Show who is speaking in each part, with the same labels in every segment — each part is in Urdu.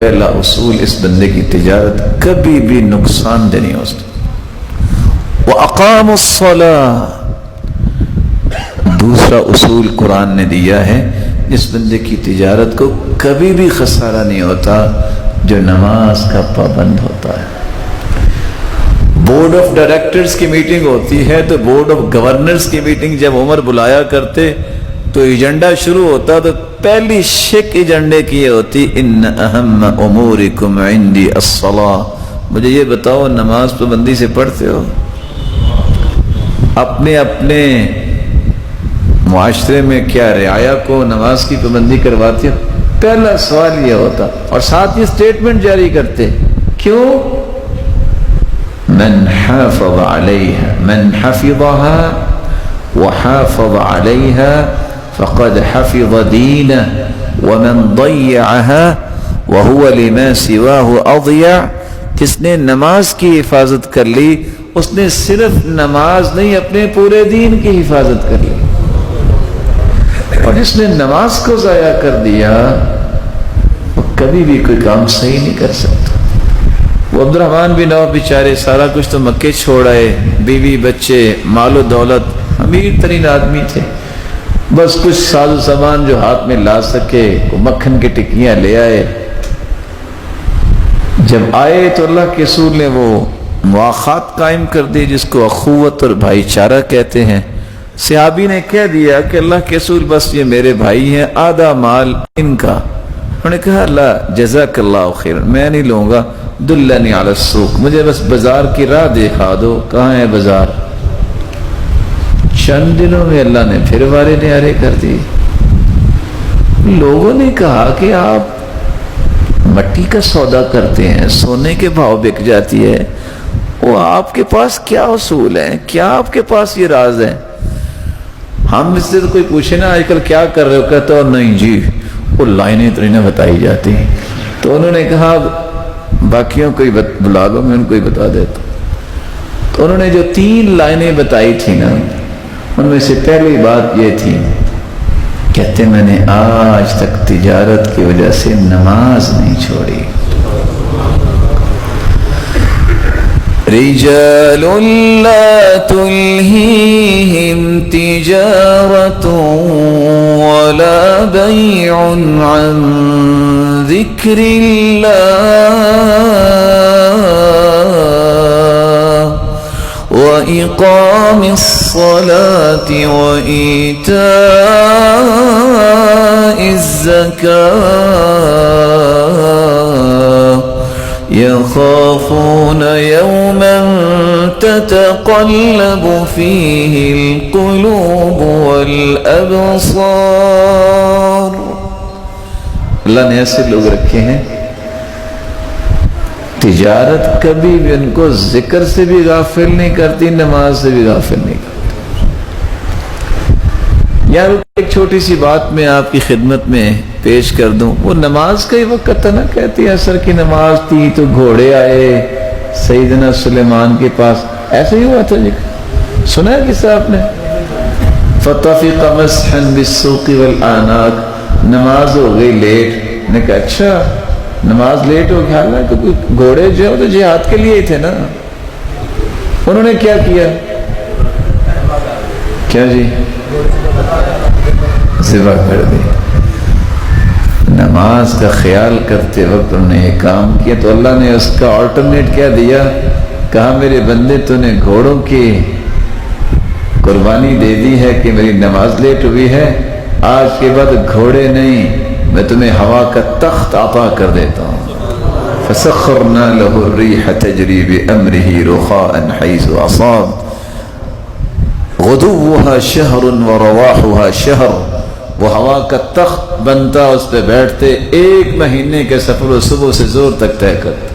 Speaker 1: پہلا اصول اس بندے کی تجارت کبھی بھی نقصان دہ نہیں ہو سکتی۔ وَأَقَامُوا الصَّلَاةَ، دوسرا اصول قرآن نے دیا ہے، اس بندے کی تجارت کو کبھی بھی خسارہ نہیں ہوتا جو نماز کا پابند ہوتا ہے۔ بورڈ آف ڈائریکٹرز کی میٹنگ ہوتی ہے تو بورڈ آف گورنرز کی میٹنگ جب عمر بلایا کرتے تو ایجنڈا شروع ہوتا تو پہلی شک ایجنڈے کی یہ ہوتی، ان اہم امورکم عندی الصلاۃ، مجھے یہ بتاؤ نماز پابندی سے پڑھتے ہو؟ اپنے اپنے معاشرے میں کیا رعایا کو نماز کی پابندی کرواتے ہو؟ پہلا سوال یہ ہوتا، اور ساتھ یہ اسٹیٹمنٹ جاری کرتے، کیوں؟ من حافظ علیہا، من حفظها وحافظ علیہا فقد حفظ دینہ ومن ضیعها وهو لما سواه اضیع، جس نے نماز کی حفاظت کر لی اس نے صرف نماز نہیں اپنے پورے دین کی حفاظت کر لی، اور جس نے نماز کو ضائع کر دیا وہ کبھی بھی کوئی کام صحیح نہیں کر سکتا۔ وہ عبد الرحمن بن عوف بیچارے سارا کچھ تو مکے چھوڑ آئے، بیوی بچے مال و دولت، امیر ترین آدمی تھے، بس کچھ ساز و سامان جو ہاتھ میں لا سکے، مکھن کی ٹکیاں لے آئے۔ جب آئے تو اللہ کے رسول نے وہ مواخات قائم کر دی جس کو اخوت اور بھائی چارہ کہتے ہیں۔ صحابی نے کہہ دیا کہ اللہ کے رسول بس یہ میرے بھائی ہیں، آدھا مال ان کا۔ انہوں نے کہا اللہ جزاک اللہ خیر، میں نہیں لوں گا، دلنی علی السوق، مجھے بس بازار کی راہ دکھا دو، کہاں ہے بازار؟ چند دنوں میں اللہ نے پھر وارے نیارے کر دی۔ لوگوں نے کہا کہ آپ مٹی کا سودا کرتے ہیں، سونے کے بھاؤ بک جاتی ہے، وہ آپ کے پاس کیا اصول ہیں، کیا آپ کے پاس یہ راز ہے؟ ہم اس سے تو کوئی پوچھے نا آج کل کیا کر رہے ہو، کہتا ہو نہیں جی وہ لائنیں تو نہیں بتائی جاتی۔ تو انہوں نے کہا باقیوں کو بلا لو، میں ان کو ہی بتا دیتا۔ تو انہوں نے جو 3 لائنیں بتائی تھی نا، ان میں سے پہلی بات یہ تھی، کہتے میں نے آج تک تجارت کی وجہ سے نماز نہیں چھوڑی۔ رجال لا تلہیہم تجارت ولا بیع عن ذکر اللہ وإقام الصلاة وإيتاء الزكاة يخافون يوما تتقلب فيه القلوب والأبصار۔ اللہ نے ایسے لوگ رکھے ہیں تجارت کبھی بھی ان کو ذکر سے بھی غافل نہیں کرتی، نماز سے بھی غافل نہیں کرتی۔ یار ایک چھوٹی سی بات میں آپ کی خدمت میں پیش کر دوں، وہ نماز کا ہی وقت تھا نا، کہتی ہے عصر کی نماز تھی تو گھوڑے آئے سیدنا سلیمان کے پاس، ایسے ہی ہوا تھا جی، سنا ہے قصہ آپ نے؟ فطفق مسحا بالسوق والآناق، نماز ہو گئی لیٹ، نے کہا اچھا نماز لیٹ ہو گیا، حالانکہ کوئی گھوڑے جو تو جہاد کے لیے ہی تھے نا۔ انہوں نے کیا کیا؟ کیا جی؟ ذبح کر دی۔ نماز کا خیال کرتے وقت انہوں نے یہ کام کیا تو اللہ نے اس کا آلٹرنیٹ کیا دیا، کہا میرے بندے تو نے گھوڑوں کی قربانی دے دی ہے کہ میری نماز لیٹ ہوئی ہے، آج کے بعد گھوڑے نہیں، میں تمہیں ہوا کا تخت عطا کر دیتا ہوں۔ فسخرنا له الريح تجري بأمره رخاء حيث أصاب غدوها شهر ورواحها شهر، وہ ہوا کا تخت بنتا، اس پہ بیٹھتے، 1 مہینے کے سفر و صبح سے زور تک طے کرتے۔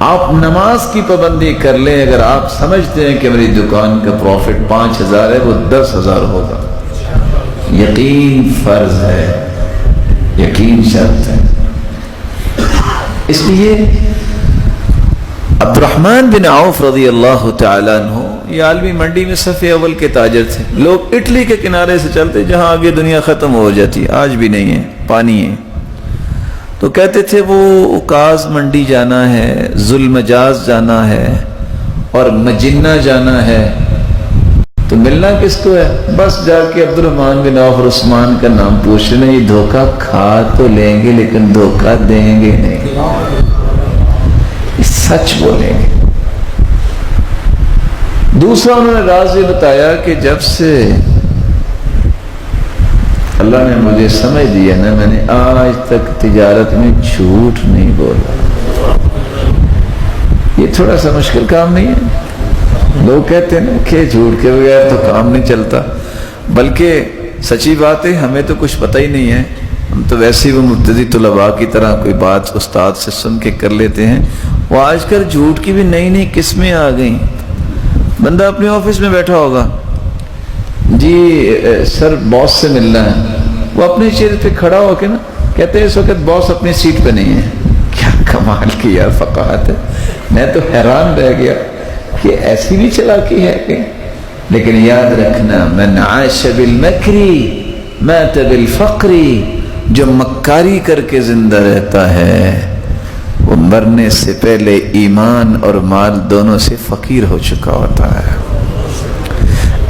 Speaker 1: آپ نماز کی پابندی کر لیں، اگر آپ سمجھتے ہیں کہ میری دکان کا پروفٹ 5000 ہے وہ 10000 ہوگا، یقین فرض ہے، یقین شرط ہے۔ اس لیے عبد الرحمن بن عوف رضی اللہ تعالیٰ عنہ یہ عالمی منڈی میں صف اول کے تاجر تھے، لوگ اٹلی کے کنارے سے چلتے جہاں آگے دنیا ختم ہو جاتی، آج بھی نہیں ہے، پانی ہے، تو کہتے تھے وہ اکاز منڈی جانا ہے، ذوالمجاز جانا ہے اور مجنہ جانا ہے، تو ملنا کس کو ہے؟ بس جا کے عبد الرحمن بن عوف اور عثمان کا نام پوچھ لیں، یہ دھوکہ کھا تو لیں گے لیکن دھوکہ دیں گے نہیں، سچ بولیں گے۔ دوسرا انہوں نے راز یہ بتایا کہ جب سے اللہ نے مجھے سمجھ دیا نا، میں نے آج تک تجارت میں جھوٹ نہیں بولا۔ یہ تھوڑا سا مشکل کام نہیں ہے، لوگ کہتے ہیں نا کہ جھوٹ کے بغیر تو کام نہیں چلتا، بلکہ سچی بات ہے ہمیں تو کچھ پتہ ہی نہیں ہے، ہم تو ویسے ہی وہ مبتدی طلباء کی طرح کوئی بات استاد سے سن کے کر لیتے ہیں۔ وہ آج کل جھوٹ کی بھی نئی نئی قسمیں آ گئیں۔ بندہ اپنے آفس میں بیٹھا ہوگا، جی سر باس سے ملنا ہے، وہ اپنی چیئر پہ کھڑا ہو کے نا کہتے ہیں اس وقت باس اپنی سیٹ پہ نہیں ہے۔ کیا کمال کی یار فقاہت ہے، میں تو حیران رہ گیا کہ ایسی بھی چلاکی ہے کہ، لیکن یاد رکھنا من عاش بالمکری مات بالفقری، جو مکاری کر کے زندہ رہتا ہے وہ مرنے سے پہلے ایمان اور مال دونوں سے فقیر ہو چکا ہوتا ہے۔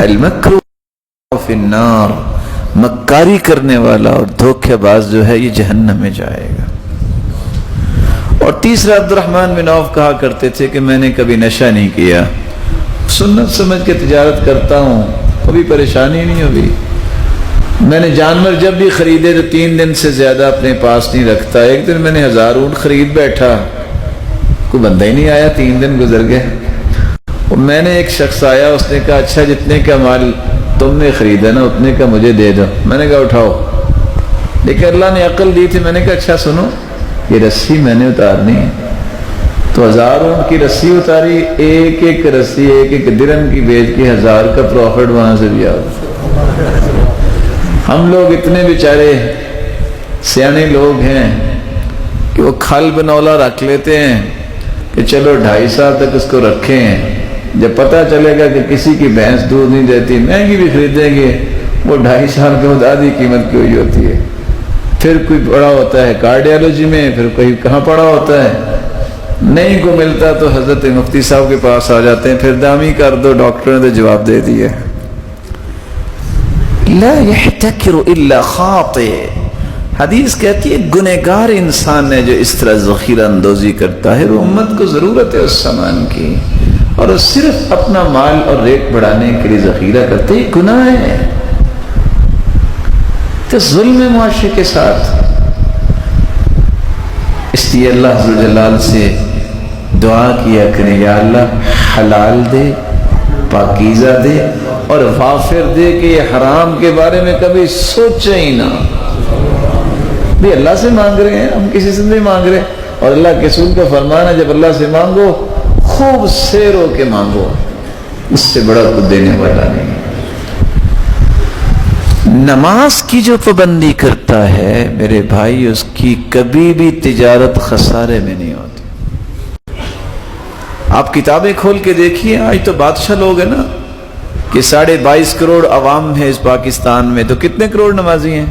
Speaker 1: المکر فی النار، مکاری کرنے والا اور دھوکے باز جو ہے یہ جہنم میں جائے گا۔ اور تیسرا عبد الرحمن بن عوف کہا کرتے تھے کہ میں نے کبھی نشہ نہیں کیا، سنت سمجھ کے تجارت کرتا ہوں، کبھی پریشانی نہیں ہوئی۔ میں نے جانور جب بھی خریدے تو 3 دن سے زیادہ اپنے پاس نہیں رکھتا۔ ایک دن میں نے 1000 اونٹ خرید بیٹھا، کوئی بندہ ہی نہیں آیا، 3 دن گزر گئے۔ اور میں نے ایک شخص آیا، اس نے کہا اچھا جتنے کا مال تم نے خریدا نا اتنے کا مجھے دے دو۔ میں نے کہا اٹھاؤ، لیکن اللہ نے عقل دی تھی۔ میں نے کہا اچھا سنو، یہ رسی میں نے اتارنی ہے، تو 1000 اونٹ کی رسی اتاری، ایک ایک رسی 1 درہم کی بیچ کے 1000 کا پروفٹ وہاں سے بھی آؤ۔ ہم لوگ اتنے بیچارے سیانے لوگ ہیں کہ وہ کھل بنولا رکھ لیتے ہیں کہ چلو 2.5 سال تک اس کو رکھیں، جب پتہ چلے گا کہ کسی کی بھینس دودھ نہیں دیتی، مہنگی بھی خریدیں گے، وہ 2.5 سال کے بعد آدھی قیمت کی ہوئی ہوتی ہے۔ پھر کوئی پڑا ہوتا ہے کارڈیالوجی میں، پھر کوئی کہاں پڑا ہوتا ہے، نہیں کو ملتا تو حضرت مفتی صاحب کے پاس آ جاتے ہیں، پھر دامی کر دو، ڈاکٹر نے تو جواب دے دیا۔ لا يحتکر الا خاطئ، حدیث کہتی ہے گنہگار انسان ہے جو اس طرح ذخیرہ اندوزی کرتا ہے، وہ امت کو ضرورت ہے اس سامان کی، اور وہ صرف اپنا مال اور ریٹ بڑھانے کے لیے ذخیرہ کرتے ہیں، گناہ ہے، تو ظلم معاشرے کے ساتھ۔ اس لیے اللہ عز و جلال سے دعا کیا کریں، یا اللہ حلال دے، پاکیزہ دے اور وافر دے کہ یہ حرام کے بارے میں کبھی سوچے ہی نہ۔ بھی اللہ سے مانگ رہے ہیں، ہم کسی سے نہیں مانگ رہے، اور اللہ کے رسول کا فرمان ہے جب اللہ سے مانگو خوب سیر ہو کے مانگو، اس سے بڑا کچھ دینے والا نہیں۔ نماز کی جو پابندی کرتا ہے میرے بھائی، اس کی کبھی بھی تجارت خسارے میں نہیں ہوتی۔ آپ کتابیں کھول کے دیکھیے، آج تو بادشاہ لوگ ہیں نا کہ 22.5 کروڑ عوام ہے اس پاکستان میں، تو کتنے کروڑ نمازی ہیں؟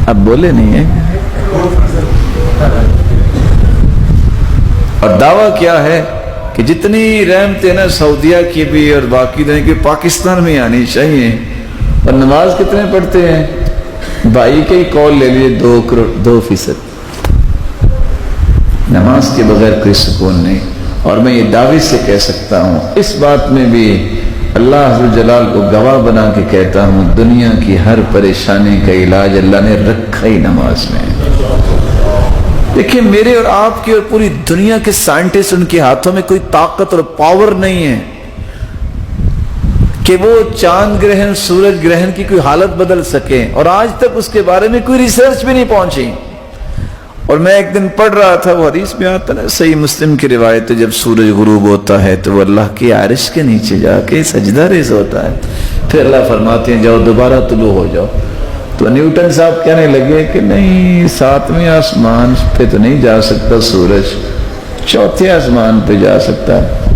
Speaker 1: اب بولے نہیں ہیں۔ اور دعویٰ کیا ہے کہ جتنی رحمتیں نا سعودیہ کی بھی اور باقی دنیا کی پاکستان میں آنی چاہیے، اور نماز کتنے پڑھتے ہیں؟ بھائی کے ہی کال لے لیے 2%۔ نماز کے بغیر کوئی سکون نہیں، اور میں یہ دعوی سے کہہ سکتا ہوں، اس بات میں بھی اللہ عز و جلال کو گواہ بنا کے کہتا ہوں، دنیا کی ہر پریشانی کا علاج اللہ نے رکھا ہی نماز میں۔ دیکھیں میرے اور آپ کی اور پوری دنیا کے سائنٹسٹ، ان کے ہاتھوں میں کوئی طاقت اور پاور نہیں ہے کہ وہ چاند گرہن، سورج گرہن کی کوئی حالت بدل سکیں، اور آج تک اس کے بارے میں کوئی ریسرچ بھی نہیں پہنچی۔ اور میں ایک دن پڑھ رہا تھا، وہ حدیث میں آتا ہے صحیح مسلم کی روایت ہے، جب سورج غروب ہوتا ہے تو وہ اللہ کے عرش کے نیچے جا کے سجدہ ریز ہوتا ہے، پھر اللہ فرماتے ہیں جاؤ دوبارہ طلوع ہو جاؤ۔ تو نیوٹن صاحب کہنے لگے کہ نہیں، 7ویں آسمان پہ تو نہیں جا سکتا سورج، 4تھے آسمان پہ جا سکتا ہے۔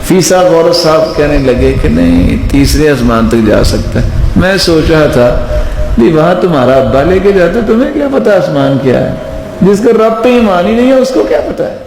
Speaker 1: فی صاحب اور صاحب کہنے لگے کہ نہیں، 3رے آسمان تک جا سکتا ہے۔ میں سوچ رہا تھا بھی وہاں تمہارا ابا لے کے جاتا، تمہیں کیا پتا آسمان کیا ہے؟ جس کا رب پہ ایمان ہی نہیں ہے اس کو کیا پتا ہے؟